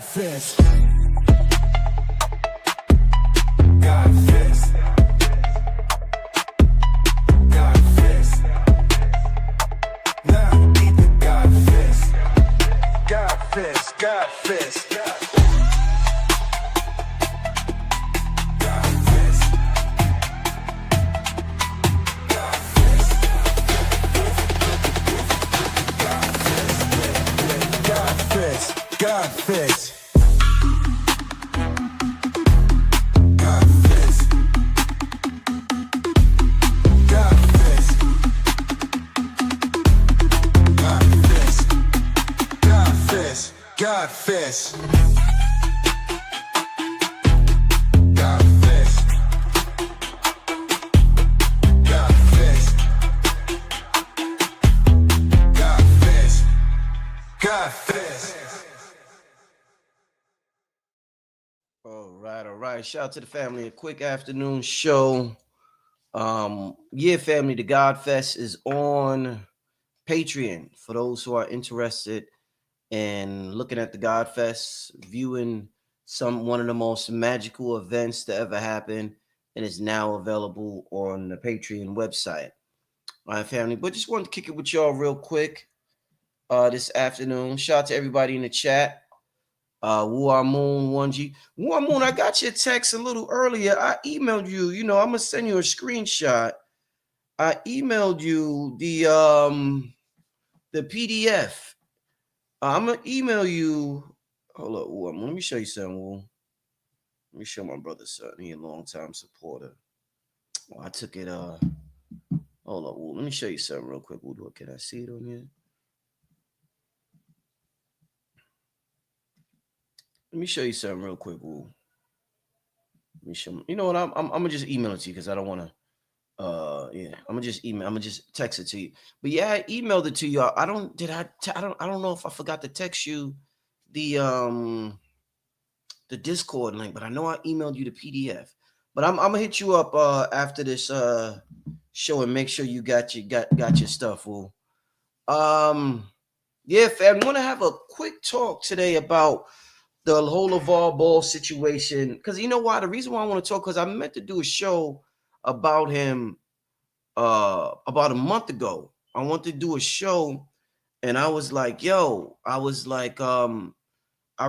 fist. God fist. God fist. Now eat the God fist. God fist. God fist. God fist. God fist. God fist. God fist. God fist. God fist. God fist. God fist. God fist. God fist. God fist. All right. Shout out to the family. A quick afternoon show. Yeah, family, the God Fest is on Patreon for those who are interested in looking at the God Fest, viewing one of the most magical events to ever happen, and is now available on the Patreon website. All right, family. But just wanted to kick it with y'all real quick this afternoon. Shout out to everybody in the chat. Wu Moon 1G. Wu Moon, I got your text a little earlier. I emailed you. You know, I'm gonna send you a screenshot. I emailed you the PDF. I'm gonna email you. Hold up, Wu. Let me show you something, Wu. Let me show my brother something. He a long time supporter. Oh, I took it. Hold up, Wu. Let me show you something real quick. Wu, can I see it on here? Let me show you something real quick, Wu. Let me show. You know what? I'm gonna just email it to you because I don't want to. Yeah, I'm gonna just text it to you. But yeah, I emailed it to you. I don't know if I forgot to text you the Discord link, but I know I emailed you the PDF. But I'm gonna hit you up after this show and make sure you got your stuff, fool. Yeah, fam, I want to have a quick talk today about the whole LaVar Ball situation. Because you know why? The reason why I want to talk, because I meant to do a show about him about a month ago. I wanted to do a show, and I was like, I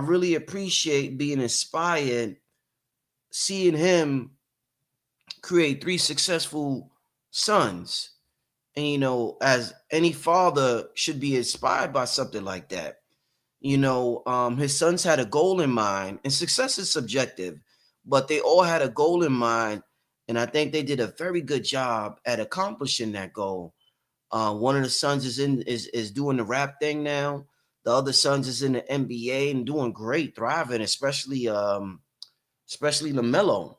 really appreciate being inspired, seeing him create 3 successful sons. And you know, as any father should be inspired by something like that. You know, his sons had a goal in mind, and success is subjective, but they all had a goal in mind, and I think they did a very good job at accomplishing that goal. One of the sons is doing the rap thing now. The other sons is in the NBA and doing great, thriving, especially LaMelo.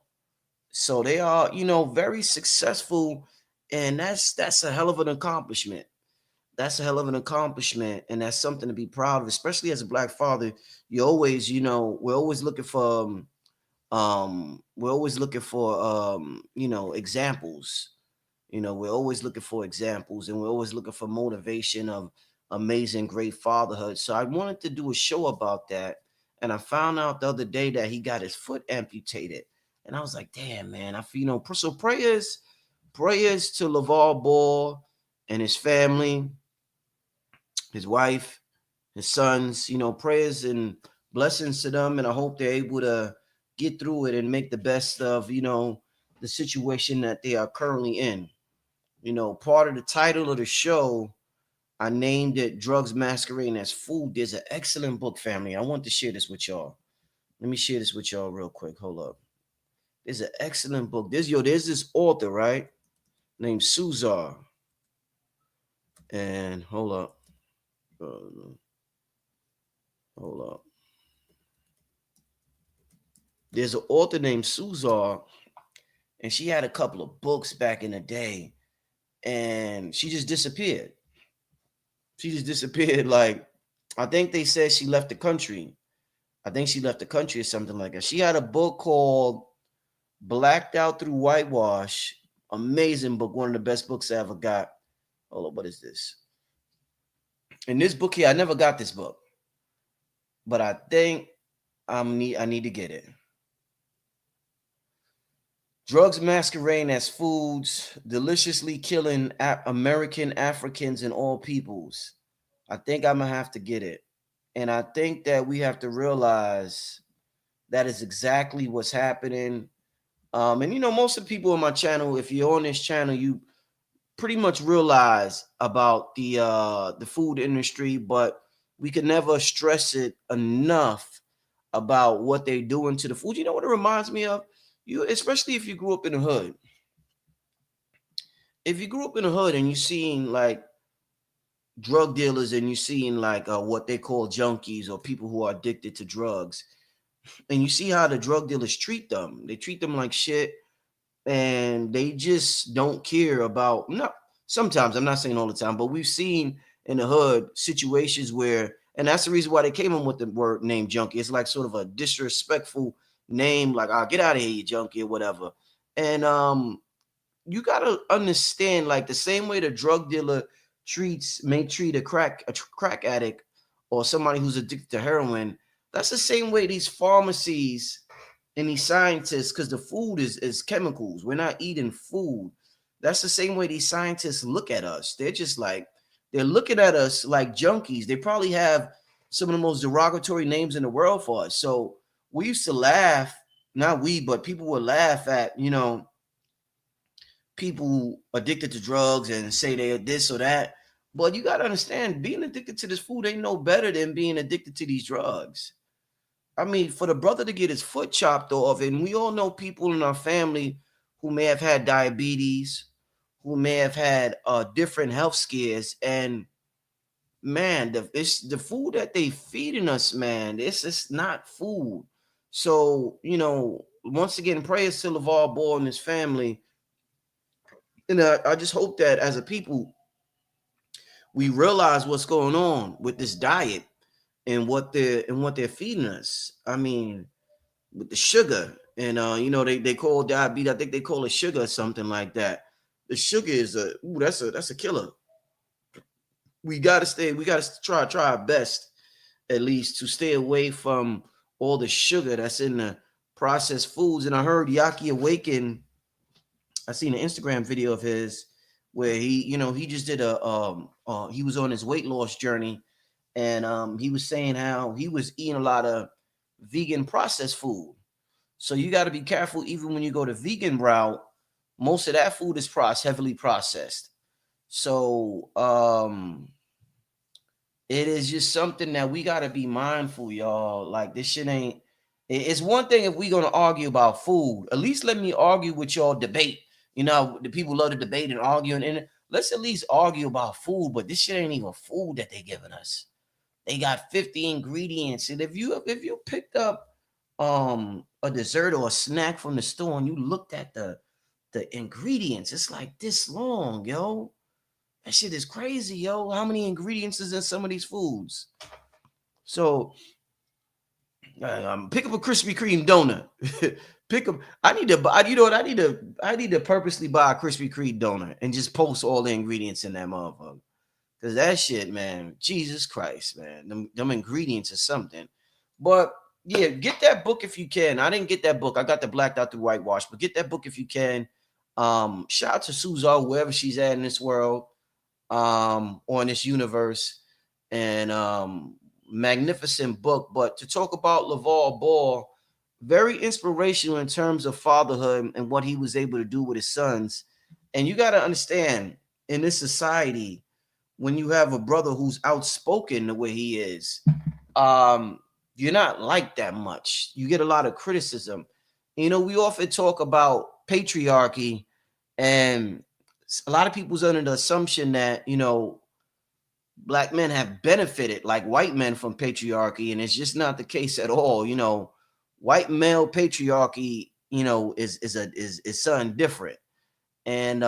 So they are, you know, very successful, and that's a hell of an accomplishment. That's a hell of an accomplishment, and that's something to be proud of, especially as a black father. You always, you know, we're always looking for you know, examples. You know, we're always looking for examples, and we're always looking for motivation of amazing, great fatherhood. So I wanted to do a show about that, and I found out the other day that he got his foot amputated, and I was like, damn, man. I feel, you know, so prayers to LaVar Ball and his family, his wife, his sons, you know, prayers and blessings to them. And I hope they're able to get through it and make the best of, you know, the situation that they are currently in. You know, part of the title of the show, I named it Drugs Masquerading as Food. There's an excellent book, family. I want to share this with y'all. Let me share this with y'all real quick. Hold up. There's an excellent book. There's this author, right? Named Suzar. And hold up. Hold up. There's an author named Suzar, and she had a couple of books back in the day, and she just disappeared. She just disappeared. Like, I think they said she left the country. I think she left the country or something like that. She had a book called Blacked Out Through Whitewash. Amazing book. One of the best books I ever got. Hold on, what is this? In this book here, I never got this book. But I think I need to get it. Drugs masquerading as foods, deliciously killing American Africans and all peoples. I think I'm gonna have to get it. And I think that we have to realize that is exactly what's happening. And most of the people on my channel, if you're on this channel, you pretty much realize about the food industry, but we can never stress it enough about what they're doing to the food. You know what it reminds me of? You, especially if you grew up in the hood. If you grew up in the hood and you seen like drug dealers and you seen like what they call junkies or people who are addicted to drugs, and you see how the drug dealers treat them. They treat them like shit, and they just don't care about. No, sometimes, I'm not saying all the time, but we've seen in the hood situations where, and that's the reason why they came in with the word name junkie. It's like sort of a disrespectful name, like "I'll get out of here, you junkie," or whatever. And you gotta understand, like the same way the drug dealer may treat a crack addict or somebody who's addicted to heroin. That's the same way these pharmacies and these scientists, because the food is chemicals. We're not eating food. That's the same way these scientists look at us. They're just like they're looking at us like junkies. They probably have some of the most derogatory names in the world for us. So we used to laugh, not we, but people would laugh at people addicted to drugs and say they're this or that. But you gotta understand, being addicted to this food ain't no better than being addicted to these drugs. I mean, for the brother to get his foot chopped off, and we all know people in our family who may have had diabetes, who may have had different health scares, and man, it's the food that they feeding us, man. This is not food. So, once again, prayers to LaVar Ball and his family. And I just hope that as a people, we realize what's going on with this diet and what they're feeding us. I mean, with the sugar, and they call diabetes. I think they call it sugar or something like that. The sugar is that's a killer. We gotta try our best at least to stay away from all the sugar that's in the processed foods. And I heard Yaki Awaken. I seen an Instagram video of his where he just did he was on his weight loss journey, and he was saying how he was eating a lot of vegan processed food. So you got to be careful even when you go to vegan route. Most of that food is heavily processed. So it is just something that we got to be mindful, y'all. Like this shit ain't. It's one thing if we gonna argue about food. At least let me argue with y'all. Debate. The people love to debate and argue, and let's at least argue about food. But this shit ain't even food that they giving us. They got 50 ingredients, and if you picked up a dessert or a snack from the store and you looked at the ingredients, it's like this long, yo. That shit is crazy, yo. How many ingredients is in some of these foods? So pick up a Krispy Kreme donut. Pick up. I need to buy. You know what? I need to purposely buy a Krispy Kreme donut and just post all the ingredients in that motherfucker. Cause that shit, man, Jesus Christ, man, them ingredients are something. But yeah, get that book if you can. I didn't get that book. I got the Blacked Out Through Whitewash, but get that book if you can. Shout out to Suzal, wherever she's at in this world, or in this universe, and magnificent book. But to talk about LaVar Ball, very inspirational in terms of fatherhood and what he was able to do with his sons. And you got to understand, in this society, when you have a brother who's outspoken the way he is, um, you're not liked that much. You get a lot of criticism. We often talk about patriarchy, and a lot of people's under the assumption that black men have benefited like white men from patriarchy, and it's just not the case at all. White male patriarchy, is something different, and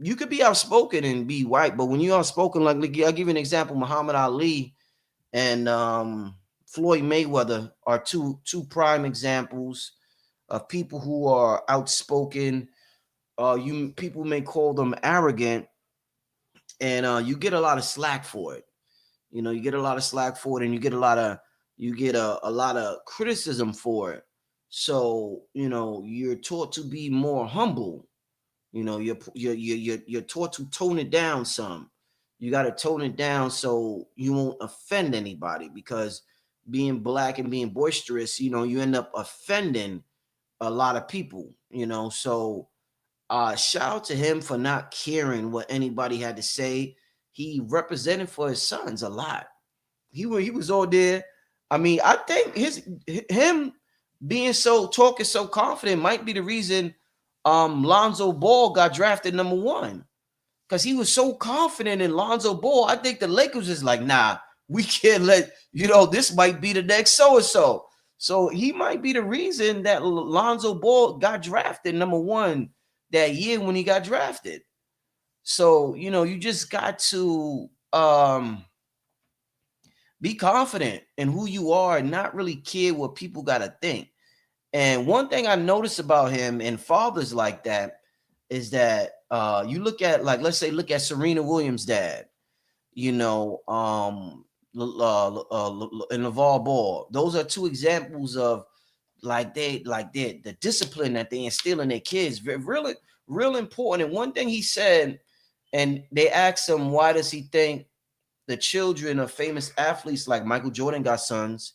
you could be outspoken and be white, but when you're outspoken, like I'll give you an example. Muhammad Ali and Floyd Mayweather are two prime examples of people who are outspoken. You people may call them arrogant, and you get a lot of slack for it. You get a lot of slack for it, and you get a lot of you get a lot of criticism for it. So, you're taught to be more humble. You're taught to tone it down some. You got to tone it down so you won't offend anybody, because being black and being boisterous, you end up offending a lot of people, so shout out to him for not caring what anybody had to say. He represented for his sons a lot. He was all there. I mean, I think him being so talking so confident might be the reason Lonzo Ball got drafted number one, because he was so confident in Lonzo Ball. I think the Lakers is like, nah, we can't let this might be the next so and so. So he might be the reason that Lonzo Ball got drafted number one that year when he got drafted. So you just got to be confident in who you are and not really care what people got to think. And one thing I noticed about him and fathers like that is that you look at, like, let's say, look at Serena Williams' dad, and LaVar Ball. Those are two examples of the discipline that they instill in their kids. Really, real important. And one thing he said, and they asked him, why does he think the children of famous athletes like Michael Jordan got sons?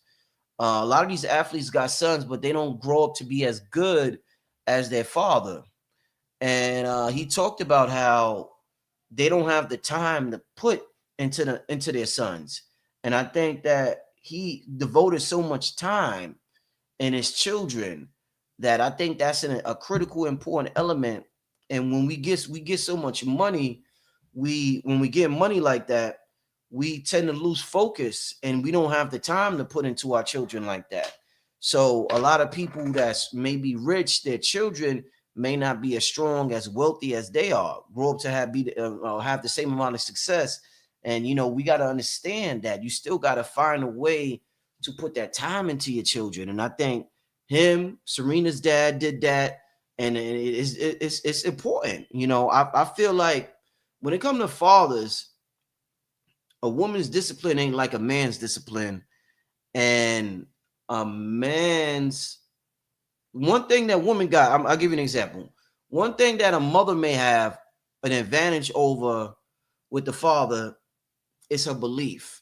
A lot of these athletes got sons, but they don't grow up to be as good as their father. And he talked about how they don't have the time to put into their sons. And I think that he devoted so much time in his children that I think that's a critical, important element. And when we get so much money, when we get money like that, we tend to lose focus and we don't have the time to put into our children like that. So a lot of people that's maybe rich, their children may not be as strong, as wealthy as they are, grow up to have the same amount of success. And we got to understand that you still got to find a way to put that time into your children. And I think Serena's dad did that, and it's important. I feel like when it comes to fathers, a woman's discipline ain't like a man's discipline. And a man's one thing that woman got, I'll give you an example. One thing that a mother may have an advantage over with the father is her belief.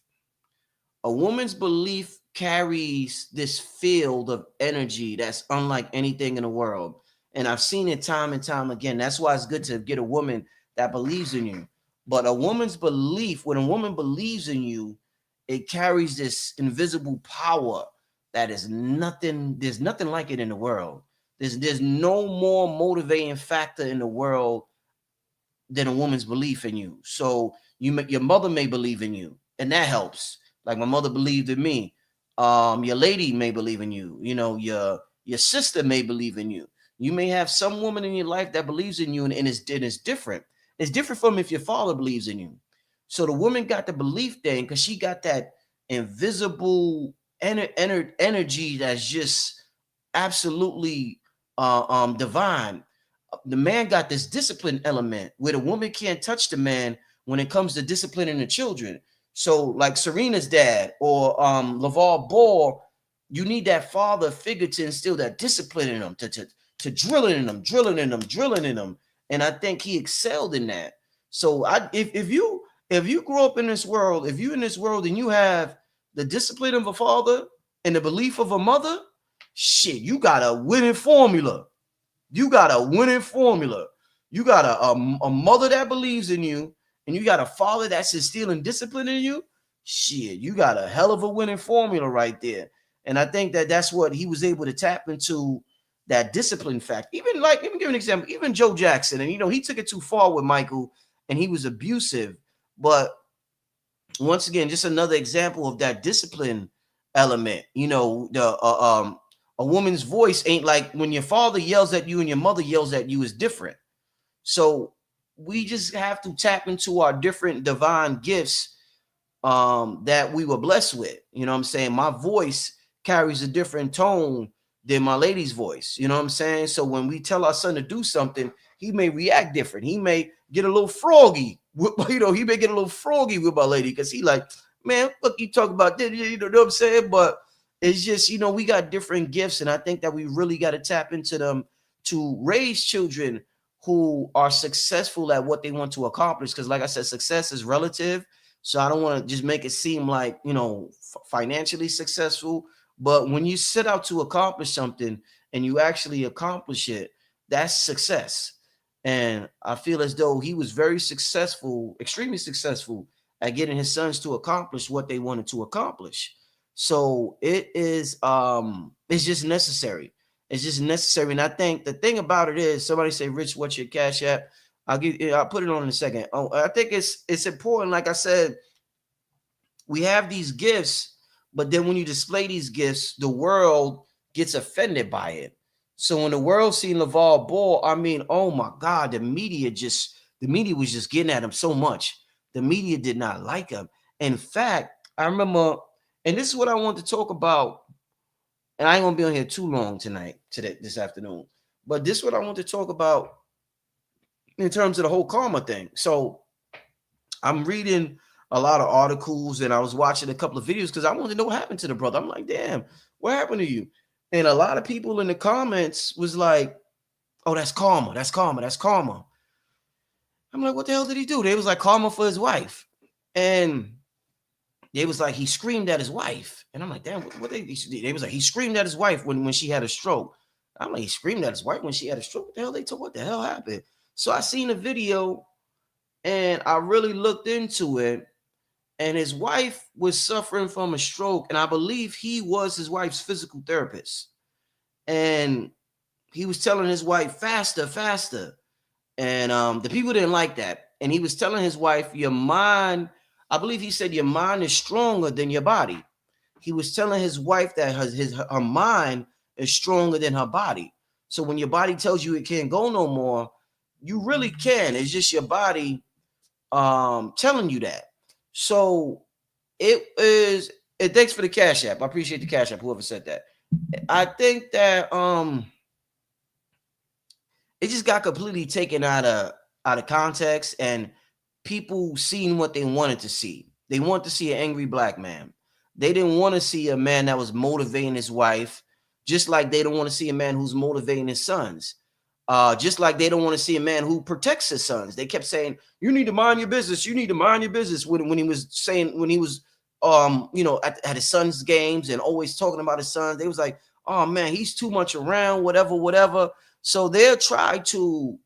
A woman's belief carries this field of energy that's unlike anything in the world. And I've seen it time and time again. That's why it's good to get a woman that believes in you. But a woman's belief, when a woman believes in you, it carries this invisible power that is nothing. There's nothing like it in the world. There's no more motivating factor in the world than a woman's belief in you. So your mother may believe in you, and that helps. Like my mother believed in me. Your lady may believe in you. Your sister may believe in you. You may have some woman in your life that believes in you, and it's different. It's different from if your father believes in you. So the woman got the belief thing because she got that invisible energy that's just absolutely divine. The man got this discipline element where the woman can't touch the man when it comes to disciplining the children. So like Serena's dad or LaVar Ball, you need that father figure to instill that discipline in them, to drilling in them, drilling in them, drilling in them. And I think he excelled in that. So if you grow up in this world, if you're in this world and you have the discipline of a father and the belief of a mother, shit, you got a winning formula. You got a winning formula. You got a mother that believes in you, and you got a father that's instilling discipline in you. Shit, you got a hell of a winning formula right there. And I think that that's what he was able to tap into, that discipline fact. Even like, let me give an example. Even Joe Jackson, and he took it too far with Michael, and he was abusive. But once again, just another example of that discipline element. A woman's voice ain't like when your father yells at you and your mother yells at you is different. So we just have to tap into our different divine gifts that we were blessed with. You know what I'm saying? My voice carries a different tone than my lady's voice. You know what I'm saying? So when we tell our son to do something, he may react different. He may get a little froggy. He may get a little froggy with my lady because he like, man, fuck you talk about this. You know what I'm saying? But It's just, we got different gifts, and I think that we really got to tap into them to raise children who are successful at what they want to accomplish. Because, like I said, success is relative. So I don't want to just make it seem like, financially successful. But when you set out to accomplish something and you actually accomplish it, that's success. And I feel as though he was very successful, extremely successful at getting his sons to accomplish what they wanted to accomplish. So it's just necessary. It's just necessary. And I think the thing about it is, somebody say, Rich, what's your cash app? I'll put it on in a second. Oh, I think it's important. Like I said, we have these gifts, but then when you display these gifts, the world gets offended by it. So when the world seen LaVar Ball, I mean, oh my God, the media was just getting at him so much. The media did not like him. In fact, I remember, and this is what I want to talk about, and I ain't gonna be on here too long this afternoon. But this is what I want to talk about in terms of the whole karma thing. So I'm reading a lot of articles and I was watching a couple of videos because I wanted to know what happened to the brother. I'm like, damn, what happened to you? And a lot of people in the comments was like, oh, that's karma, that's karma, that's karma. I'm like, what the hell did he do? They was like, karma for his wife. And they was like, he screamed at his wife. And I'm like, damn, what they was like, he screamed at his wife when she had a stroke. I'm like, he screamed at his wife when she had a stroke. What the hell they told? What the hell happened? So I seen a video and I really looked into it. And his wife was suffering from a stroke, and I believe he was his wife's physical therapist. And he was telling his wife, faster, faster. And the people didn't like that. And he was telling his wife, your mind, I believe he said, your mind is stronger than your body. He was telling his wife that her mind is stronger than her body. So when your body tells you it can't go no more, you really can. It's just your body telling you that. So thanks for the cash app. I appreciate the cash app, whoever said that. I think that it just got completely taken out of context, and people seen what they wanted to see. They want to see an angry black man. They didn't want to see a man that was motivating his wife, just like they don't want to see a man who's motivating his sons. Just like they don't want to see a man who protects his sons. They kept saying, you need to mind your business. You need to mind your business. When he was at his son's games and always talking about his sons, they was like, oh man, he's too much around, whatever. So they'll try to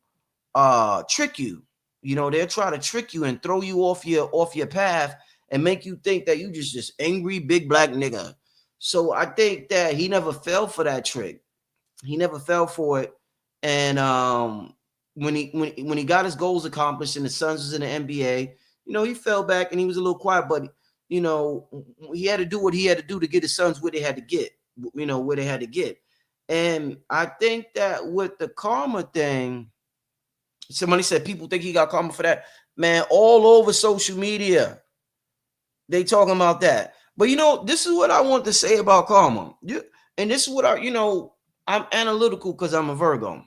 trick you. They'll try to trick you and throw you off your path and make you think that you just angry big black nigga. So I think that he never fell for that trick. He never fell for it. And when he got his goals accomplished and the Suns was in the NBA, he fell back and he was a little quiet, but he had to do what he had to do to get his sons where they had to get, where they had to get. And I think that with the karma thing, somebody said people think he got karma for that. Man, all over social media, they talking about that. But this is what I want to say about karma. And this is what I'm analytical because I'm a Virgo.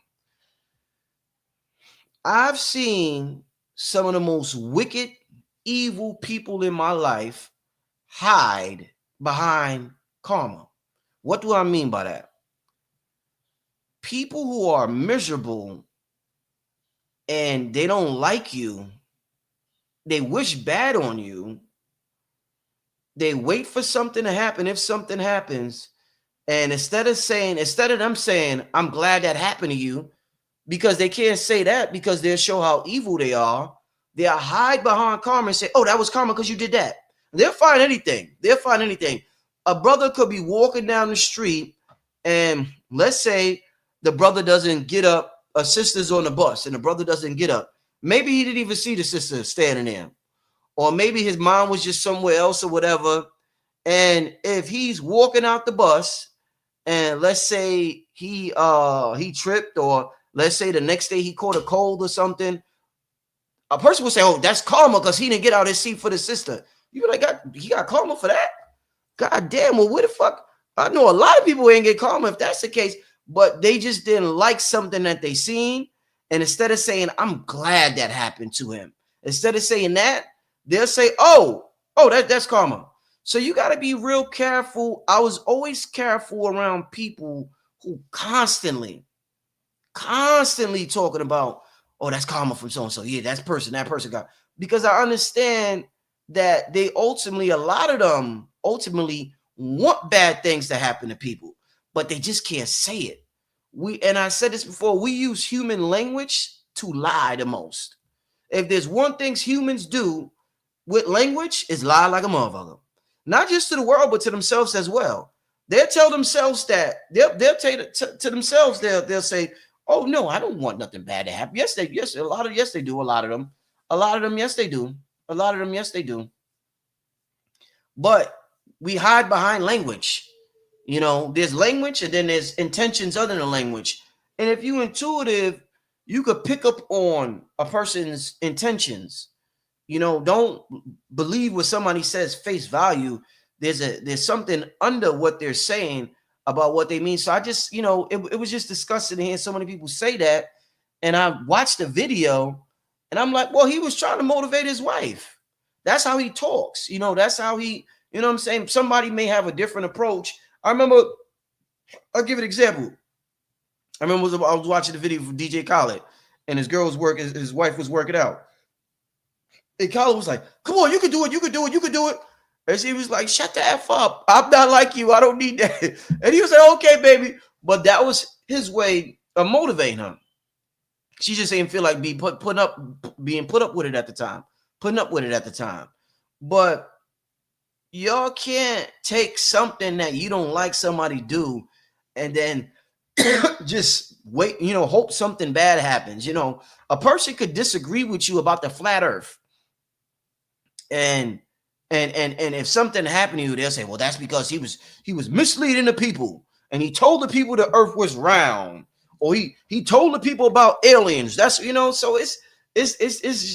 I've seen some of the most wicked, evil people in my life hide behind karma. What do I mean by that? People who are miserable and they don't like you, they wish bad on you, they wait for something to happen. If something happens, and instead of them saying, I'm glad that happened to you, because they can't say that because they'll show how evil they are, they'll hide behind karma and say, oh, that was karma because you did that. They'll find anything. A brother could be walking down the street and let's say the brother doesn't get up, a sister's on the bus and the brother doesn't get up. Maybe he didn't even see the sister standing there. Or maybe his mom was just somewhere else or whatever. And if he's walking out the bus and let's say he tripped, or let's say the next day he caught a cold or something, a person will say, oh, that's karma because he didn't get out his seat for the sister. You be like, God, he got karma for that? God damn, well, where the fuck? I know a lot of people ain't get karma if that's the case, but they just didn't like something that they seen. And instead of saying, I'm glad that happened to him, instead of saying that, they'll say, oh, that's karma. So you got to be real careful. I was always careful around people who constantly talking about, oh, that's karma from so and so. Yeah, that person got, because I understand that they ultimately, a lot of them ultimately want bad things to happen to people, but they just can't say it. And I said this before, we use human language to lie the most. If there's one thing humans do with language, is lie like a motherfucker. Not just to the world, but to themselves as well. They'll tell themselves that they'll tell to themselves, they'll say, oh no, I don't want nothing bad to happen. Yes, yes, they do. A lot of them, yes, they do. A lot of them, yes, they do. But we hide behind language. You know, there's language and then there's intentions other than language. And if you intuitive, you could pick up on a person's intentions. You know, don't believe what somebody says face value. There's something under what they're saying about what they mean. So I just, it was just disgusting to hear so many people say that. And I watched the video and I'm like, well, he was trying to motivate his wife. That's how he talks. That's how he, what I'm saying? Somebody may have a different approach. I remember, I'll give an example. I remember I was watching the video from DJ Khaled and his wife was working out. And Khaled was like, come on, you can do it, you can do it, you can do it. And she was like, shut the F up. I'm not like you. I don't need that. And he was like, okay, baby. But that was his way of motivating her. She just didn't feel like being put up with it at the time. Putting up with it at the time. But y'all can't take something that you don't like somebody do and then just wait, hope something bad happens. A person could disagree with you about the flat earth. And if something happened to you, they'll say, well, that's because he was misleading the people and he told the people the earth was round, or he told the people about aliens. That's so it's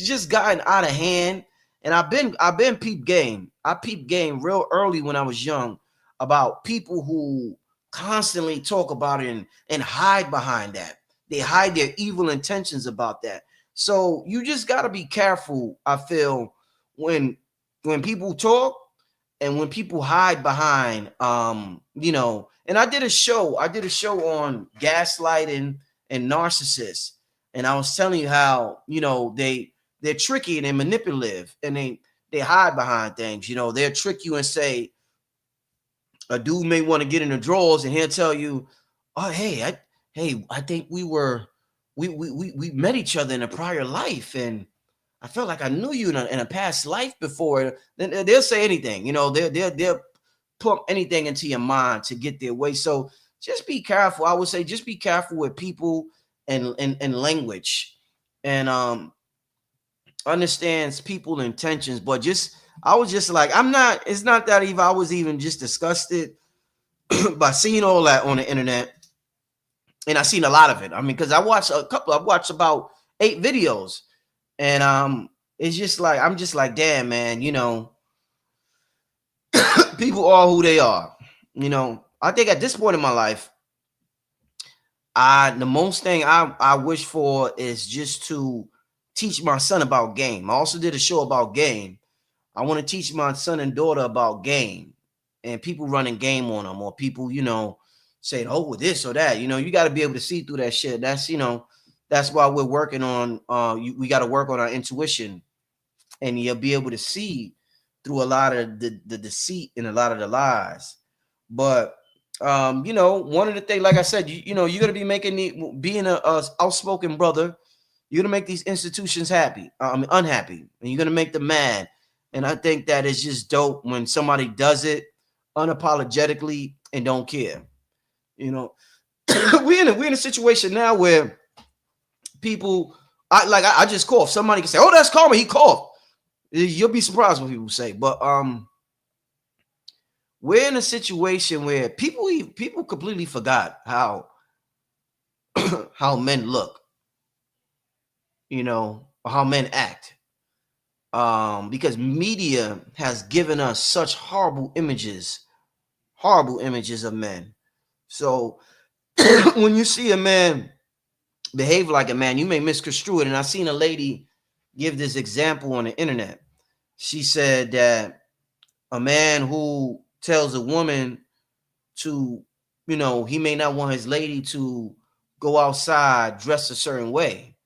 just gotten out of hand. And I've been peep game. I peep game real early when I was young about people who constantly talk about it and hide behind that. They hide their evil intentions about that. So you just got to be careful, I feel, when people talk and when people hide behind and I did a show on gaslighting and narcissists, and I was telling you how they're tricky and they're manipulative and they hide behind things. They'll trick you and say a dude may want to get in the drawers and he'll tell you, oh, I think we met each other in a prior life and I felt like I knew you in a past life before. Then they'll say anything, they'll pump anything into your mind to get their way. So just be careful. I would say just be careful with people and language, and understands people intentions. But I was just like, it's not that even I was even just disgusted by seeing all that on the internet. And I seen a lot of it. I mean, because I've watched about 8 videos. And it's just like, I'm just like, damn, man, people are who they are. I think at this point in my life, the most thing I wish for is just to teach my son about game. I also did a show about game. I want to teach my son and daughter about game and people running game on them, or people, saying, oh, with this or that. You got to be able to see through that shit. That's why we're working on, we got to work on our intuition, and you'll be able to see through a lot of the deceit and a lot of the lies. But, one of the things, like I said, you're going to be being a outspoken brother, you're going to make these institutions unhappy, and you're going to make them mad. And I think that is just dope when somebody does it unapologetically and don't care. We're in a situation now where people, I just coughed. Somebody can say, "Oh, that's karma. He coughed." You'll be surprised what people say. But we're in a situation where people completely forgot how how men look, or how men act. Because media has given us such horrible images of men. So when you see a man behave like a man, you may misconstrue it. And I seen a lady give this example on the internet. She said that A man who tells a woman to, he may not want his lady to go outside dressed a certain way.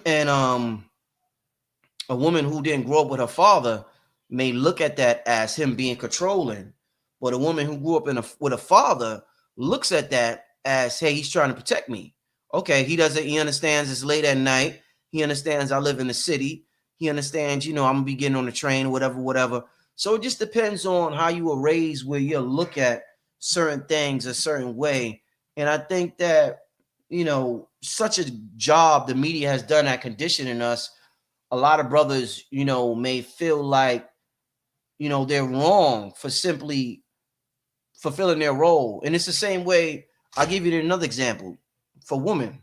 And a woman who didn't grow up with her father may look at that as him being controlling, but a woman who grew up with a father looks at that as, hey, he's trying to protect me. Okay, he understands it's late at night. He understands I live in the city. He understands, I'm gonna be getting on the train, whatever. So it just depends on how you were raised, where you look at certain things a certain way. And I think that, such a job the media has done at conditioning us, a lot of brothers, may feel like, they're wrong for simply fulfilling their role. And it's the same way. I'll give you another example. For women,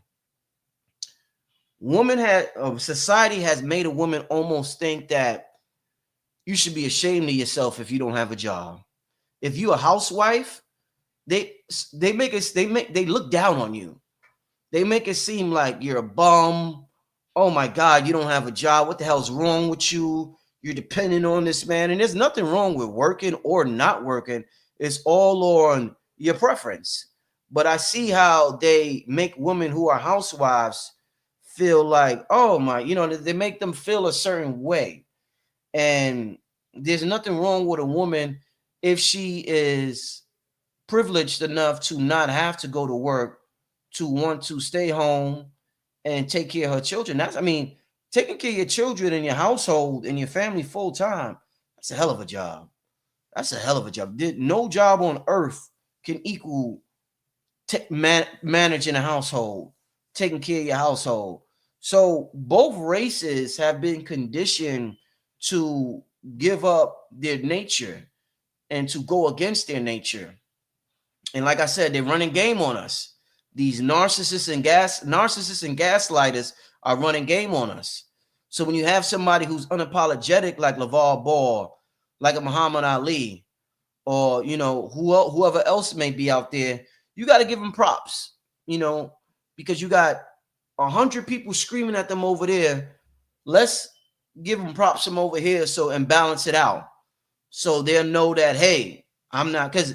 society has made a woman almost think that you should be ashamed of yourself if you don't have a job. If you're a housewife, they they look down on you. They make it seem like you're a bum. Oh my God, you don't have a job. What the hell's wrong with you? You're depending on this man. And there's nothing wrong with working or not working. It's all on your preference. But I see how they make women who are housewives feel like, oh my, they make them feel a certain way. And there's nothing wrong with a woman if she is privileged enough to not have to go to work, to want to stay home and take care of her children. Taking care of your children and your household and your family full time, that's a hell of a job. That's a hell of a job. No job on earth can equal managing a household, taking care of your household. So both races have been conditioned to give up their nature and to go against their nature. And like I said, they're running game on us. These narcissists and gaslighters are running game on us. So when you have somebody who's unapologetic, like LaVar Ball, like a Muhammad Ali, or whoever else may be out there, you got to give them props, because you got 100 people screaming at them over there. Let's give them props from over here, and balance it out, so they'll know that, hey, I'm not, because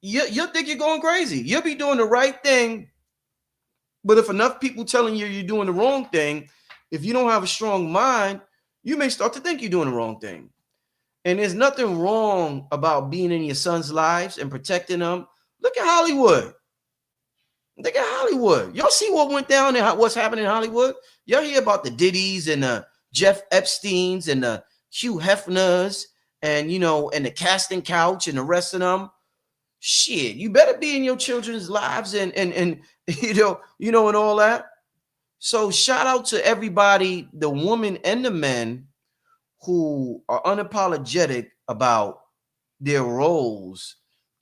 you'll think you're going crazy. You'll be doing the right thing, but if enough people telling you you're doing the wrong thing, if you don't have a strong mind, you may start to think you're doing the wrong thing. And there's nothing wrong about being in your son's lives and protecting them. Look at Hollywood. Look at Hollywood. Y'all see what went down and what's happening in Hollywood? Y'all hear about the Diddy's and the Jeff Epstein's and the Hugh Hefner's and, and the casting couch and the rest of them. Shit, you better be in your children's lives and and all that. So shout out to everybody, the women and the men who are unapologetic about their roles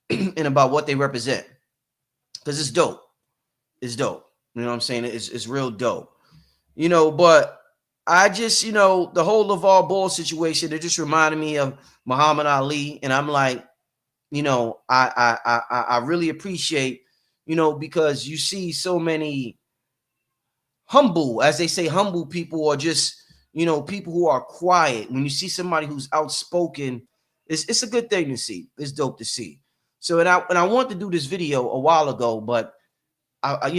and about what they represent. Because it's dope. It's dope. You know what I'm saying? It's real dope. But I just, the whole LaVar Ball situation, it just reminded me of Muhammad Ali. And I'm like, I really appreciate, because you see so many humble, as they say, humble people, or just, people who are quiet. When you see somebody who's outspoken, it's a good thing to see. It's dope to see. So, and I wanted to do this video a while ago, but I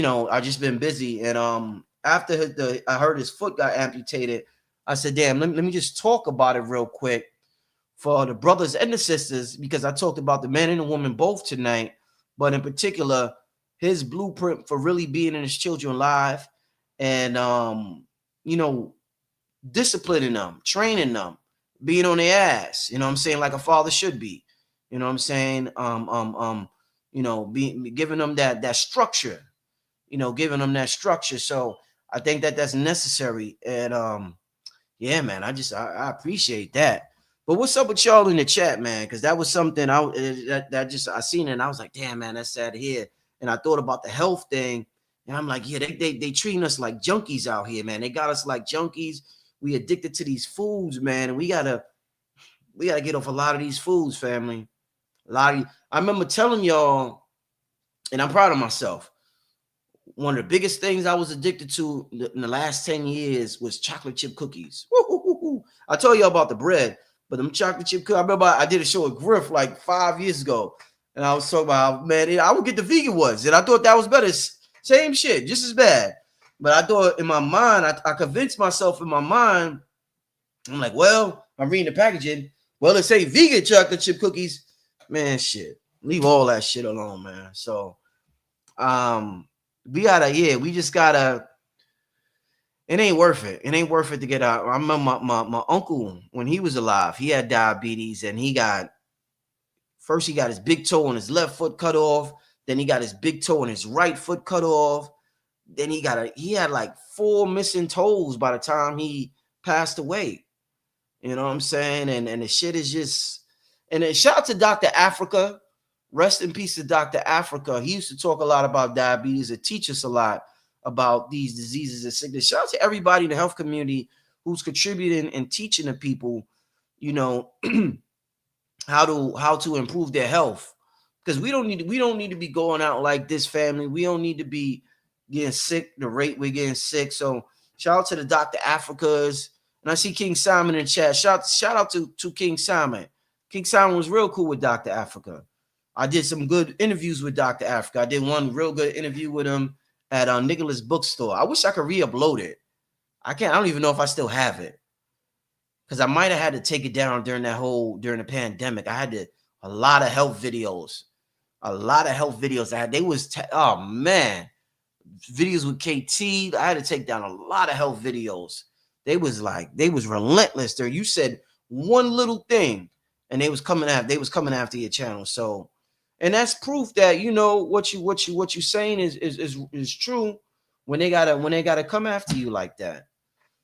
just been busy. And after I heard his foot got amputated, I said, damn, let me just talk about it real quick for the brothers and the sisters, because I talked about the man and the woman both tonight, but in particular, his blueprint for really being in his children's life and, disciplining them, training them, being on their ass, what I'm saying, like a father should be, what I'm saying, giving them that structure, giving them that structure. So I think that that's necessary. And, yeah, man, I appreciate that. But what's up with y'all in the chat, man? Because that was something I seen it and I was like, damn, man, that's sad to hear. And I thought about the health thing, and I'm like, yeah, they treating us like junkies out here, man. They got us like junkies. We addicted to these foods, man, and we gotta get off a lot of these foods, family. I remember telling y'all, and I'm proud of myself. One of the biggest things I was addicted to in the last 10 years was chocolate chip cookies. Woo-hoo-hoo-hoo. I told you about the bread, But them chocolate chip cookies, I remember I did a show with Griff like 5 years ago. And I was talking about, man, I would get the vegan ones. And I thought that was better. Same shit, just as bad. But I thought in my mind, I convinced myself in my mind, I'm like, well, I'm reading the packaging. Well, it say vegan chocolate chip cookies. Man, shit. Leave all that shit alone, man. So we just gotta, it ain't worth it. It ain't worth it to get out. I remember my uncle, when he was alive, he had diabetes, and he got his big toe on his left foot cut off. Then he got his big toe on his right foot cut off. Then he had like 4 missing toes by the time he passed away. You know what I'm saying? And the shit is just, and then shout out to Dr. Africa. Rest in peace to Dr. Africa. He used to talk a lot about diabetes and teach us a lot about these diseases and sickness. Shout out to everybody in the health community who's contributing and teaching the people, you know, how to improve their health. Because we don't need to be going out like this, family. We don't need to be getting sick the rate we're getting sick. So shout out to the Dr. Africas. And I see King Simon in the chat. Shout out to King Simon. King Simon was real cool with Dr. Africa. I did some good interviews with Dr. Africa. I did one real good interview with him at Nicholas Bookstore. I wish I could re-upload it. I don't even know if I still have it. Because I might have had to take it down during the pandemic. I had a lot of health videos. Oh man. Videos with KT. I had to take down a lot of health videos. They was relentless there. You said one little thing and they was coming after your channel. So, and that's proof that, you know, what you saying is true when they gotta come after you like that.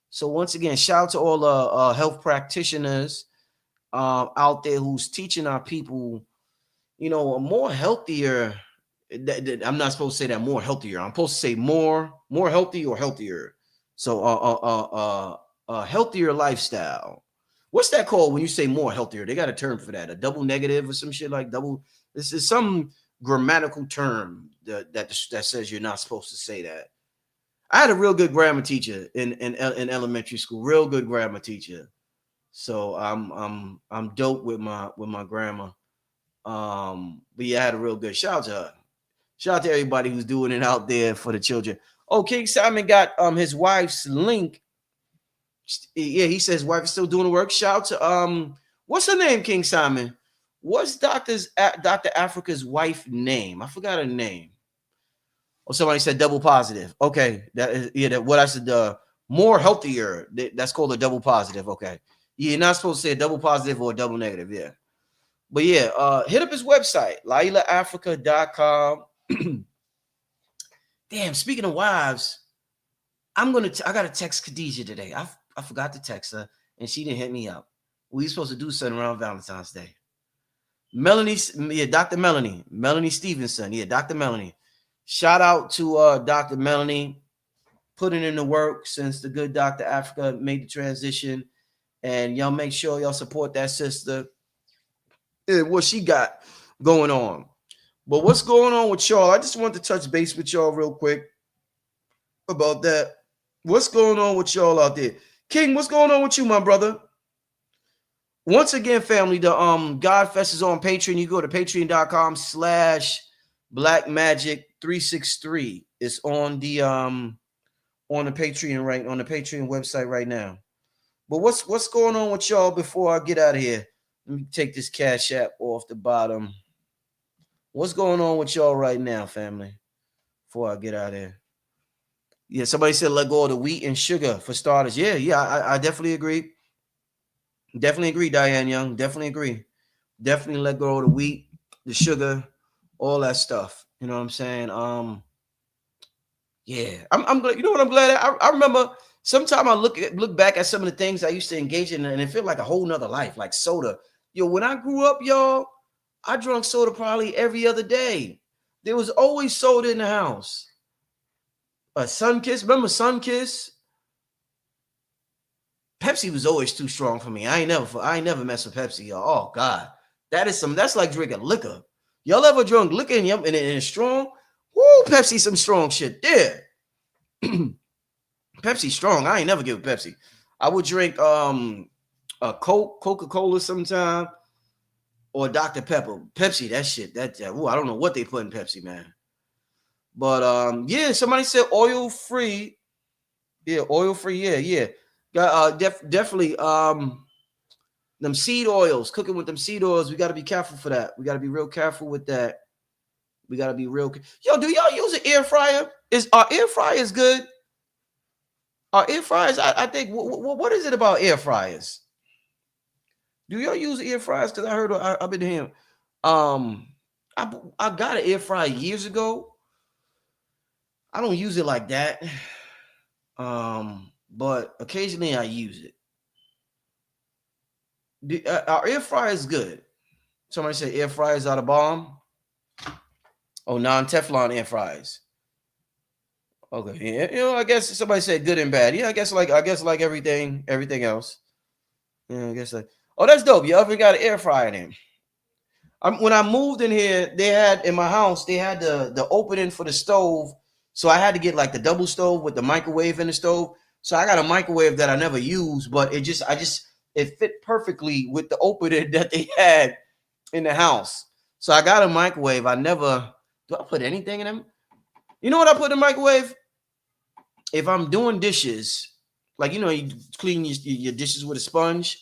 So once again, shout out to all the health practitioners out there who's teaching our people, you know, a more healthier. I'm not supposed to say that more healthier. I'm supposed to say more healthy or healthier. So a healthier lifestyle. What's that called when you say more healthier? They got a term for that. A double negative or some shit like double. This is some grammatical term that says you're not supposed to say that. I had a real good grammar teacher in elementary school. Real good grammar teacher. So I'm dope with my grammar. But yeah, I had a real good shout out to her. Shout out to everybody who's doing it out there for the children. Oh, King Simon got his wife's link. Yeah, he says wife is still doing the work. Shout out to what's her name, King Simon? What's Dr. Africa's wife name? I forgot her name. Oh, somebody said double positive. Okay, that is what I said. More healthier. That's called a double positive. Okay, you're not supposed to say a double positive or a double negative. Yeah, but yeah, hit up his website, LailaAfrica.com. Damn, speaking of wives, I gotta text Khadijah today. I forgot to text her and she didn't hit me up. We supposed to do something around Valentine's Day. Melanie, yeah, Dr. Melanie Stevenson. Yeah, Dr. Melanie. Shout out to Dr. Melanie, putting in the work since the good Dr. Africa made the transition. And y'all make sure y'all support that sister and what she got going on. But what's going on with y'all? I just want to touch base with y'all real quick about that. What's going on with y'all out there? King, what's going on with you, my brother? Once again, family, the Godfest is on Patreon. You go to patreon.com/blackmagic363. It's on the Patreon website right now. But what's going on with y'all before I get out of here? Let me take this Cash App off the bottom. What's going on with y'all right now, family? Before I get out of here. Yeah, somebody said let go of the wheat and sugar for starters. Yeah, I definitely agree. Definitely agree, Diane Young. Definitely agree. Definitely let go of the wheat, the sugar, all that stuff. You know what I'm saying? Yeah, I'm glad. You know what I'm glad at? I remember sometime I look back at some of the things I used to engage in, and it felt like a whole nother life, like soda. Yo, when I grew up, y'all, I drank soda probably every other day. There was always soda in the house. Sunkiss, remember Sunkiss? Pepsi was always too strong for me. I ain't never mess with Pepsi, y'all. Oh God, that's like drinking liquor. Y'all ever drunk liquor and it's strong? Woo, Pepsi, some strong shit there. Pepsi strong. I ain't never give Pepsi. I would drink Coke, Coca-Cola sometime, or Dr. Pepper. Pepsi, that shit. Ooh, I don't know what they put in Pepsi, man. But yeah, somebody said oil free. Yeah, oil free. Yeah, yeah. Definitely them seed oils, cooking with them seed oils. We got to be careful for that. We got to be real careful with that. We got to be real. Yo, do y'all use an air fryer? Is our air fryers good? Our air fryers, I think. What is it about air fryers? Do y'all use air fryers? Because I heard I've been hearing. Um, I got an air fryer years ago. I don't use it like that. But occasionally I use it. Our air fryer is good. Somebody said air fryers are the bomb. Oh, non-Teflon air fryers. Okay, yeah, I guess somebody said good and bad. Yeah, I guess like everything else. Yeah, I guess like. Oh, that's dope. You ever got an air fryer in? When I moved in here, they had in my house they had the opening for the stove, so I had to get like the double stove with the microwave in the stove. So I got a microwave that I never used, but it fit perfectly with the opening that they had in the house. So I got a microwave. I never do I put anything in them. You know what I put in the microwave? If I'm doing dishes, like you clean your dishes with a sponge.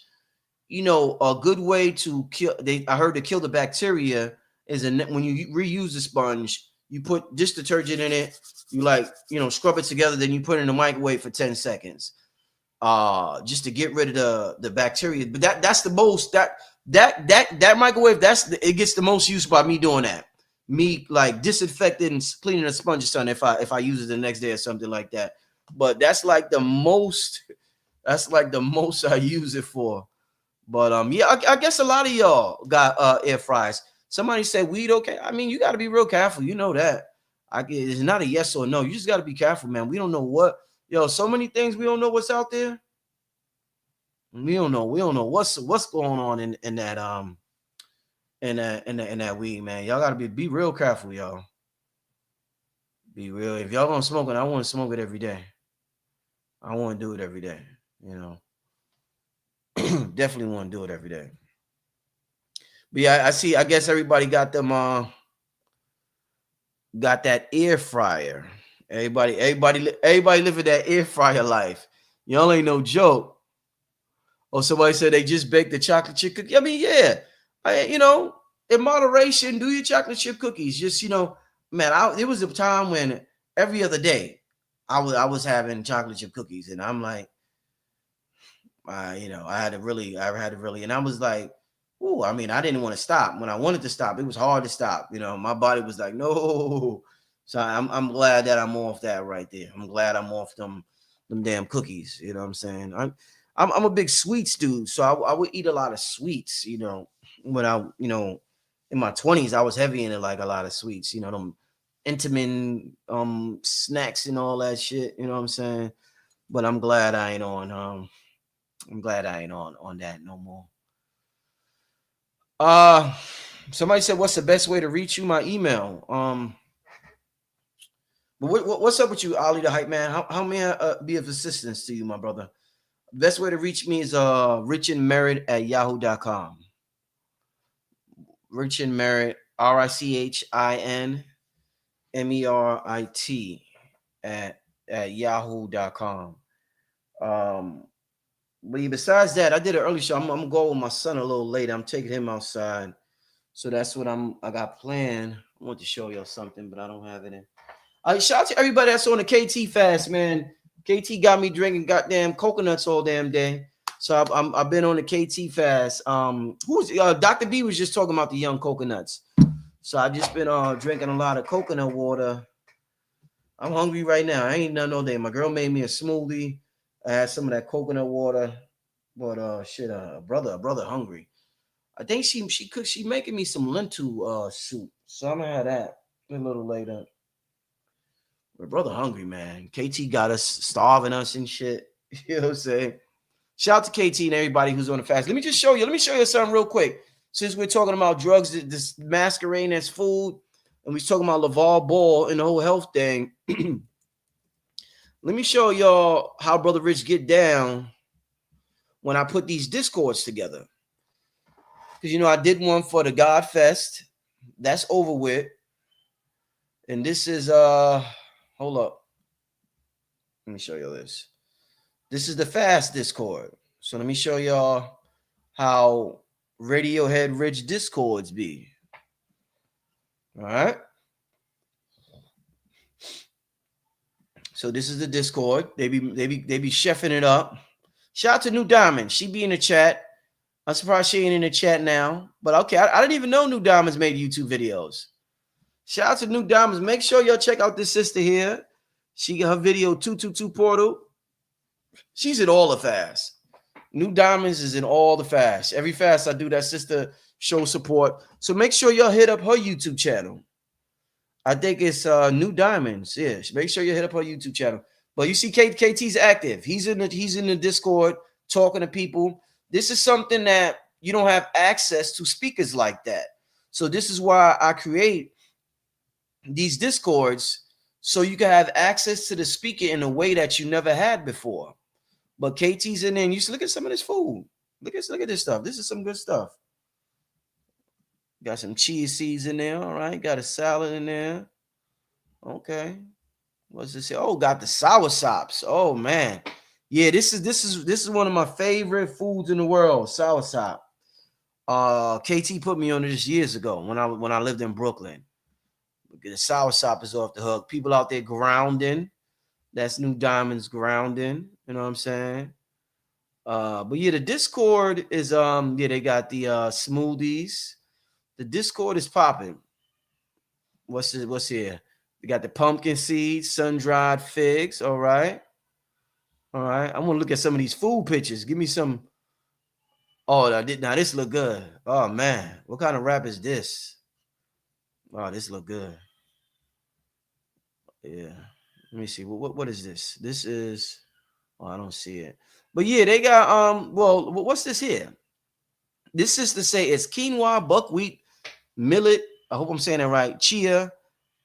A good way to kill I heard to kill the bacteria is when you reuse the sponge, you put dish detergent in it, you scrub it together, then you put it in the microwave for 10 seconds. Just to get rid of the bacteria. But that's the most that microwave, it gets the most use by me doing that. Me like disinfecting and cleaning a sponge or something if I use it the next day or something like that. But that's like the most I use it for. But yeah, I guess a lot of y'all got air fryers. Somebody said weed okay. I mean, you got to be real careful. You know that. It's not a yes or no. You just got to be careful, man. We don't know so many things we don't know what's out there. We don't know what's going on in that in that weed, man. Y'all got to be real careful, y'all. Be real. If y'all gonna smoke it, I want to smoke it every day. I want to do it every day. You know, definitely want to do it every day. But yeah, I see. I guess everybody got them. Got that air fryer. Everybody living that air fryer life. Y'all ain't no joke. Or somebody said they just baked the chocolate chip cookie. I mean, yeah, in moderation, do your chocolate chip cookies. Just man, there was a time when every other day I was having chocolate chip cookies, and I'm like, I had to really, and I was like, oh, I mean, I didn't want to stop. When I wanted to stop, it was hard to stop. My body was like, no. So I'm glad that I'm off that right there. I'm glad I'm off them damn cookies. You know what I'm saying? I'm a big sweets dude, so I would eat a lot of sweets. When in my 20s, I was heavy into like a lot of sweets. Them intimate snacks and all that shit. You know what I'm saying? But I'm glad I ain't on that no more. Uh Somebody said, "What's the best way to reach you?" My email. But what's up with you, Ali the hype man? How may I be of assistance to you, my brother? Best way to reach me is richandmerit@yahoo.com. Rich and Merit, RICHINMERIT at yahoo.com. But yeah, besides that, I did an early show. I'm gonna go with my son a little later. I'm taking him outside. So that's what I got planned. I want to show y'all something, but I don't have it in. Shout out to everybody that's on the KT fast, man. KT got me drinking goddamn coconuts all damn day. So I've been on the KT fast. Who's Dr. B was just talking about the young coconuts. So I just been drinking a lot of coconut water. I'm hungry right now. I ain't done all day. My girl made me a smoothie. I had some of that coconut water. But shit, brother hungry. I think she making me some lentil soup. So I'm gonna have that a little later. My brother hungry, man. KT got us starving us and shit. You know what I'm saying? Shout out to KT and everybody who's on the fast. Let me show you something real quick. Since we're talking about drugs, this masquerading as food, and we're talking about LaVar Ball and the whole health thing. Let me show y'all how Brother Rich get down when I put these discords together. Because I did one for the God Fest. That's over with. And this is hold up. Let me show you this. This is the fast Discord. So let me show y'all how Radiohead rich discords be. All right. So this is the Discord. They be chefing it up. Shout out to New Diamond. She be in the chat. I'm surprised she ain't in the chat now. But okay, I didn't even know New Diamonds made YouTube videos. Shout out to New Diamonds. Make sure y'all check out this sister here. She got her video 222 Portal. She's in all the fasts. New Diamonds is in all the fasts. Every fast I do, that sister show support. So make sure y'all hit up her YouTube channel. I think it's New Diamonds. Yeah, make sure you hit up her YouTube channel. But you see, KT's active. He's in the Discord talking to people. This is something that you don't have access to speakers like that. So this is why I create these Discords, so you can have access to the speaker in a way that you never had before. But KT's in there, and you look at some of this food. Look at this stuff. This is some good stuff. Got some chia seeds in there. All right. Got a salad in there. Okay. What's this here? Oh, got the sour sops. Oh man. Yeah, this is one of my favorite foods in the world. Sour sop. KT put me on this years ago when I lived in Brooklyn. The sour sop is off the hook. People out there grounding. That's New Diamonds grounding. You know what I'm saying? But yeah, the Discord is they got the smoothies. The Discord is popping. What's here? We got the pumpkin seeds, sun-dried figs. All right. All right. I want to look at some of these food pictures. Give me some. Oh, now this look good. Oh man. What kind of wrap is this? Oh, this look good. Yeah. Let me see. What is this? This is, oh, I don't see it. But yeah, they got well, what's this here? This is to say it's quinoa, buckwheat, millet. I hope I'm saying it right. Chia,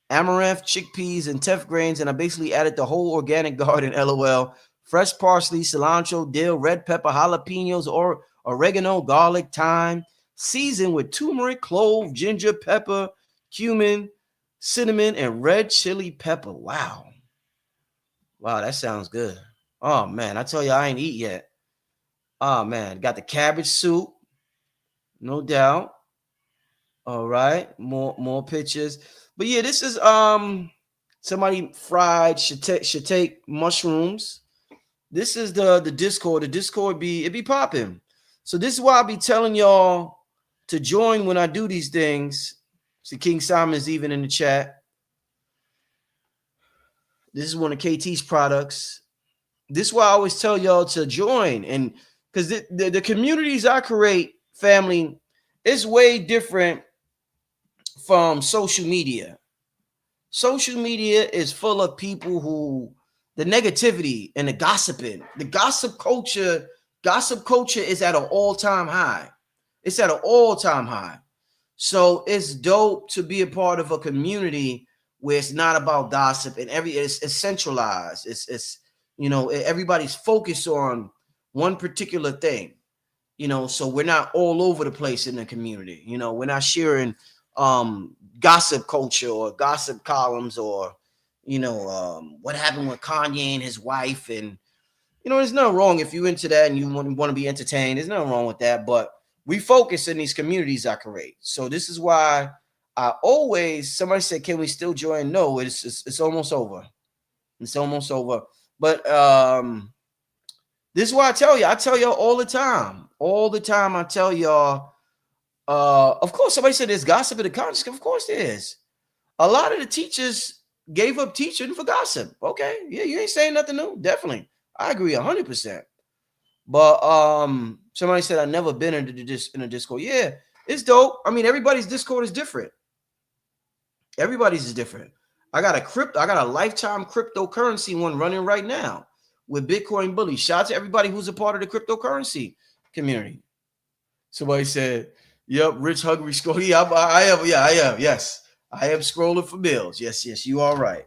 amaranth, chickpeas, and teff grains. And I basically added the whole organic garden, LOL. Fresh parsley, cilantro, dill, red pepper, jalapenos, or oregano, garlic, thyme, seasoned with turmeric, clove, ginger, pepper, cumin, cinnamon, and red chili pepper. Wow. Wow, that sounds good. Oh man, I tell you, I ain't eat yet. Oh man, got the cabbage soup, no doubt. All right, more pictures. But yeah, this is somebody fried shiitake mushrooms. This is the Discord. The Discord be popping. So this is why I be telling y'all to join when I do these things. See, King Simon's even in the chat. This is one of KT's products. This is why I always tell y'all to join. And because the communities I create, family, is way different from social media. Social media is full of people who, the negativity and the gossiping, the gossip culture is at an all-time high. It's at an all-time high. So it's dope to be a part of a community where it's not about gossip and it's centralized. It's everybody's focused on one particular thing. So we're not all over the place in the community. We're not sharing gossip culture or gossip columns or what happened with Kanye and his wife. And there's nothing wrong if you're into that and you want to be entertained. There's nothing wrong with that. But we focus in these communities I create. So this is why I always, somebody said, can we still join? No, it's almost over. It's almost over. But this is why I tell y'all all the time. All the time I tell y'all, of course, somebody said there's gossip in the conscience. Of course there is. A lot of the teachers gave up teaching for gossip. Okay. Yeah, you ain't saying nothing new. Definitely. I agree 100%. But somebody said I've never been in a Discord. Yeah, it's dope. I mean, everybody's Discord is different. Everybody's is different. I got a lifetime cryptocurrency one running right now with Bitcoin Bully. Shout out to everybody who's a part of the cryptocurrency community. Somebody said, yep, rich, hungry, scroll. Yeah, I am. Yes, I am scrolling for bills. Yes, you are right.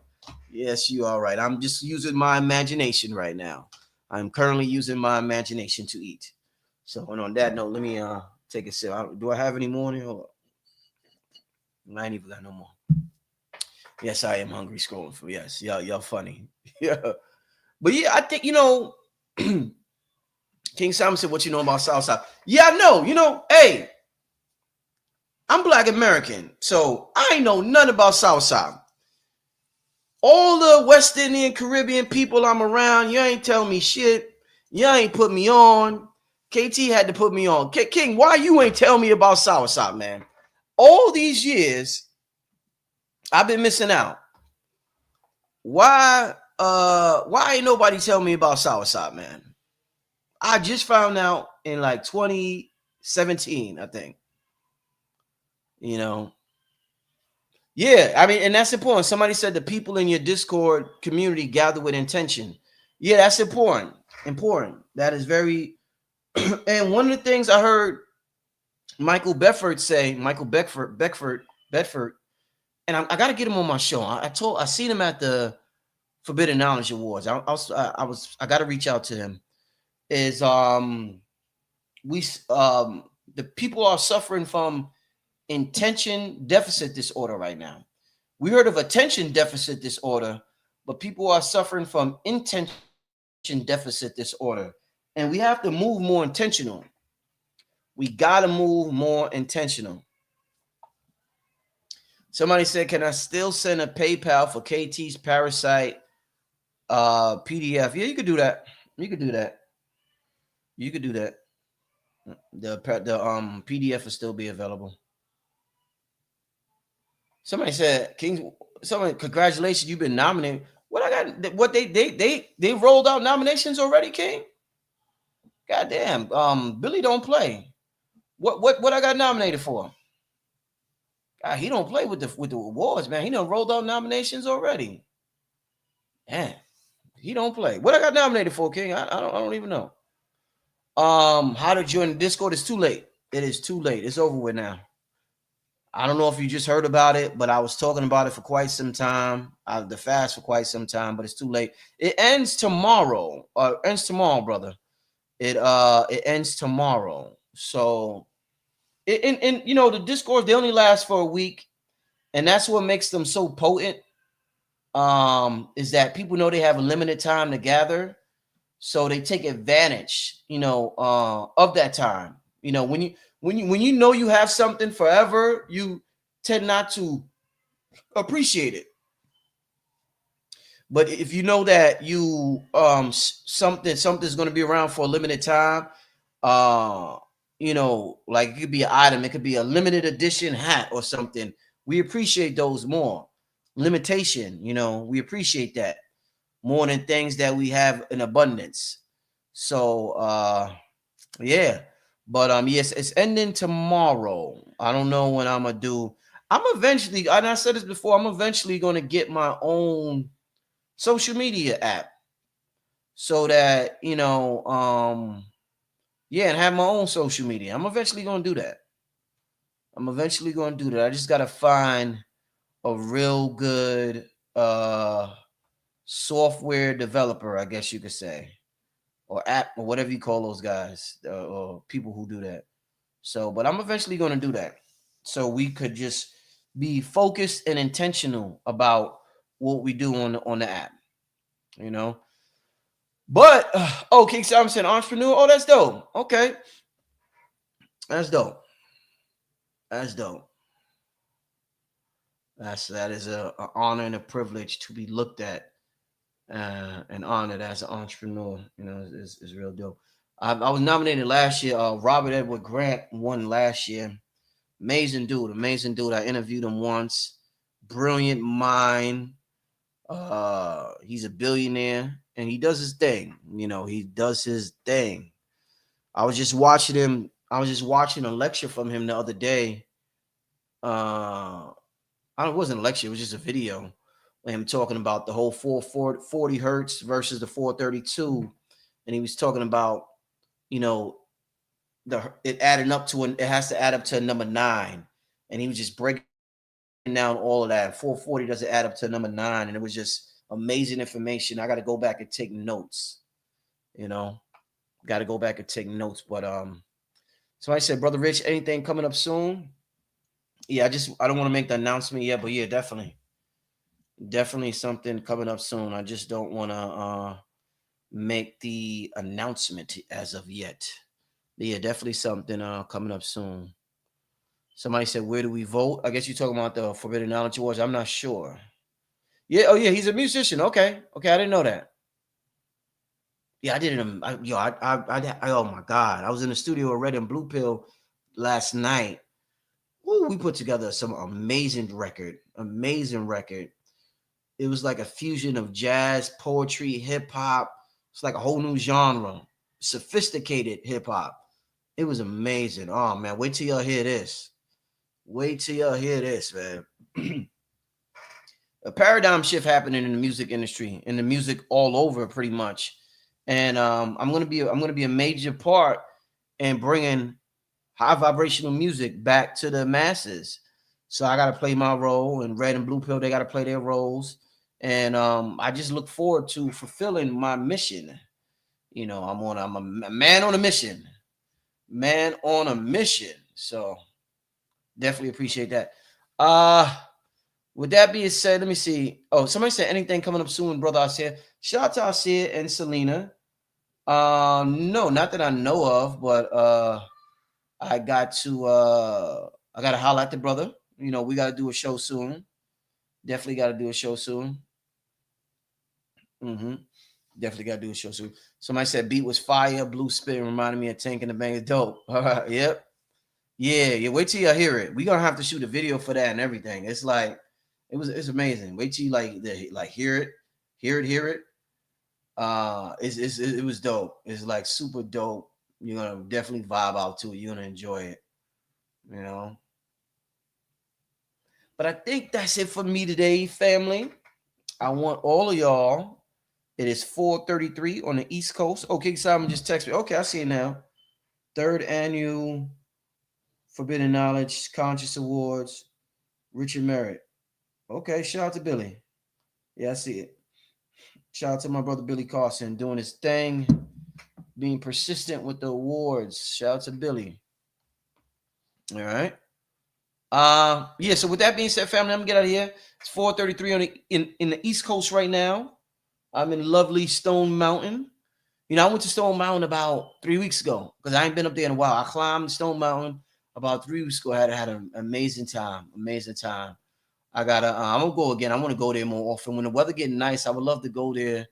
Yes, you are right. I'm just using my imagination right now. I'm currently using my imagination to eat. So, and on that note, let me take a sip. Do I have any more? Hold on. I ain't even got no more. Yes, I am hungry. Scrolling for yes, y'all funny. Yeah, but yeah, I think King Simon said, "What you know about Southside?" Yeah, I know. Hey, I'm Black American, so I ain't know nothing about Southside. All the West Indian, Caribbean people I'm around, you ain't telling me shit. You ain't put me on. KT had to put me on. King, why you ain't tell me about Southside, man? All these years, I've been missing out. Why ain't nobody tell me about Southside, man? I just found out in like 2017, I think. You know, yeah, I mean, and that's important. Somebody said the people in your Discord community gather with intention. Yeah, that's important. Important. That is very. And one of the things I heard Michael Bedford, and I got to get him on my show. I seen him at the Forbidden Knowledge Awards. I got to reach out to him. Is we the people are suffering from intention deficit disorder right now. We heard of attention deficit disorder, but people are suffering from intention deficit disorder. And we have to move more intentional. We got to move more intentional. Somebody said, can I still send a PayPal for KT's Parasite PDF? Yeah, you could do that. You could do that. You could do that. The PDF will still be available. Somebody said, King, somebody, congratulations, you've been nominated. What I got? What they rolled out nominations already, King? Goddamn. Billy don't play. What I got nominated for? God, he don't play with the awards, man. He done rolled out nominations already. Man, he don't play. What I got nominated for, King? I don't even know. How to join the Discord? It's too late. It is too late. It's over with now. I don't know if you just heard about it, but I was talking about it for quite some time. The fast for quite some time, but it's too late. It ends tomorrow. Ends tomorrow, brother. It ends tomorrow. So and the Discord, they only last for a week, and that's what makes them so potent. Is that people know they have a limited time to gather, so they take advantage, of that time. When you know you have something forever, you tend not to appreciate it. But if you know that you something's going to be around for a limited time, uh like it could be an item, it could be a limited edition hat or something, we appreciate those more. Limitation, we appreciate that more than things that we have in abundance. So yeah. But yes, it's ending tomorrow. I don't know when I'm gonna do. I'm eventually, and I said this before, I'm eventually gonna get my own social media app so that yeah, and have my own social media. I'm eventually gonna do that. I just gotta find a real good software developer, I guess you could say, or app, or whatever you call those guys, or people who do that. So, but I'm eventually gonna do that, so we could just be focused and intentional about what we do on the app, you know. But King Samson, entrepreneur. Oh, that's dope. Okay, that's dope. That's dope. That is a honor and a privilege to be looked at and honored as an entrepreneur. Is real dope. I was nominated last year. Robert Edward Grant won last year. Amazing dude. Amazing dude. I interviewed him once. Brilliant mind. He's a billionaire and he does his thing. He does his thing. I was just watching him. I was just watching a lecture from him the other day. It wasn't a lecture. It was just a video of him talking about the whole 440 hertz versus the 432, and he was talking about it adding up to it has to add up to a number 9, and he was just breaking down all of that. 440 doesn't add up to number 9, and it was just amazing information. I got to go back and take notes. Got to go back and take notes. But somebody said, Brother Rich, anything coming up soon? Yeah, I don't want to make the announcement yet, but yeah, definitely something coming up soon. I just don't want to make the announcement as of yet. But yeah, definitely something coming up soon. Somebody said, where do we vote? I guess you're talking about the Forbidden Knowledge Awards. I'm not sure. Yeah, oh yeah, he's a musician. Okay, okay, I didn't know that. Yeah, I did it. Oh my God, I was in the studio at Red and Blue Pill last night. Woo, we put together some amazing record. Amazing record. It was like a fusion of jazz, poetry, hip hop. It's like a whole new genre. Sophisticated hip hop. It was amazing. Oh man, wait till y'all hear this. Wait till y'all hear this, man. A paradigm shift happening in the music industry, in the music all over, pretty much. And I'm gonna be a major part in bringing high vibrational music back to the masses. So I gotta play my role, and Red and Blue Pill they gotta play their roles, and I just look forward to fulfilling my mission. I'm a man on a mission, man on a mission. So definitely appreciate that. With that being said, let me see. Oh, somebody said anything coming up soon, brother. I said shout out to Asia and Selena. No, not that I know of, but I got to holler at the brother. We got to do a show soon. Definitely got to do a show soon. hmm Definitely got to do a show soon. Somebody said beat was fire. Blue Spit reminded me of Tank and the Bang is dope. Yep. Yeah. Wait till you hear it. We gonna have to shoot a video for that and everything. It's like it's amazing. Wait till you hear it, hear it. It was dope. It's like super dope. You're gonna definitely vibe out to it. You're gonna enjoy it. You know. But I think that's it for me today, family. I want all of y'all. It is 4:33 on the East Coast. Okay, Simon just text me. Okay, I see it now. Third annual Forbidden Knowledge Conscious Awards, Richard Merritt. Okay, shout out to Billy. Yeah, I see it. Shout out to my brother Billy Carson doing his thing, being persistent with the awards. Shout out to Billy. All right. Yeah, so with that being said, family, I'm gonna get out of here. It's 4:33 on in the East Coast right now. I'm in lovely Stone Mountain. I went to Stone Mountain about 3 weeks ago because I ain't been up there in a while. I climbed Stone Mountain about 3 weeks ago. I had an amazing time. Amazing time. I'm gonna go again. I want to go there more often. When the weather getting nice, I would love to go there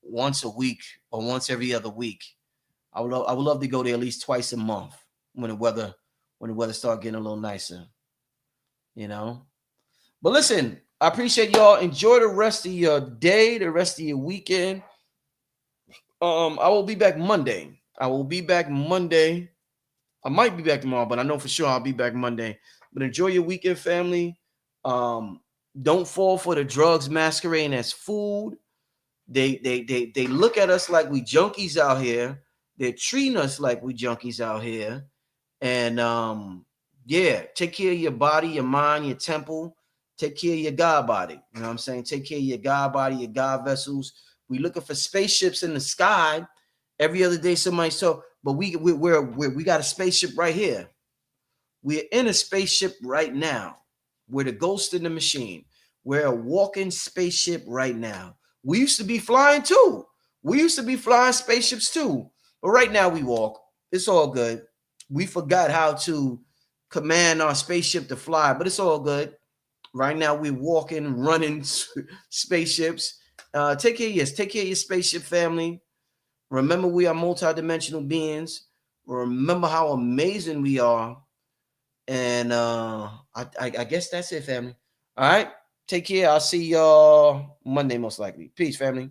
once a week or once every other week. I would love to go there at least twice a month when the weather start getting a little nicer. You know. But listen, I appreciate y'all. Enjoy the rest of your day, the rest of your weekend. I will be back Monday. I will be back Monday. I might be back tomorrow, but I know for sure I'll be back Monday. But enjoy your weekend, family. Um, don't fall for the drugs masquerading as food. They look at us like we junkies out here. They're treating us like we junkies out here. And yeah, take care of your body, your mind, your temple. Take care of your God body. You know what I'm saying? Take care of your God body, your God vessels. We looking for spaceships in the sky. Every other day, somebody but we got a spaceship right here. We're in a spaceship right now. We're the ghost in the machine. We're a walking spaceship right now. We used to be flying too. We used to be flying spaceships too. But right now we walk. It's all good. We forgot how to command our spaceship to fly, but it's all good. Right now we're walking, running spaceships. Take care of your spaceship family. Remember, we are multidimensional beings. Remember how amazing we are. And I guess that's it, family. All right. Take care. I'll see y'all Monday, most likely. Peace, family.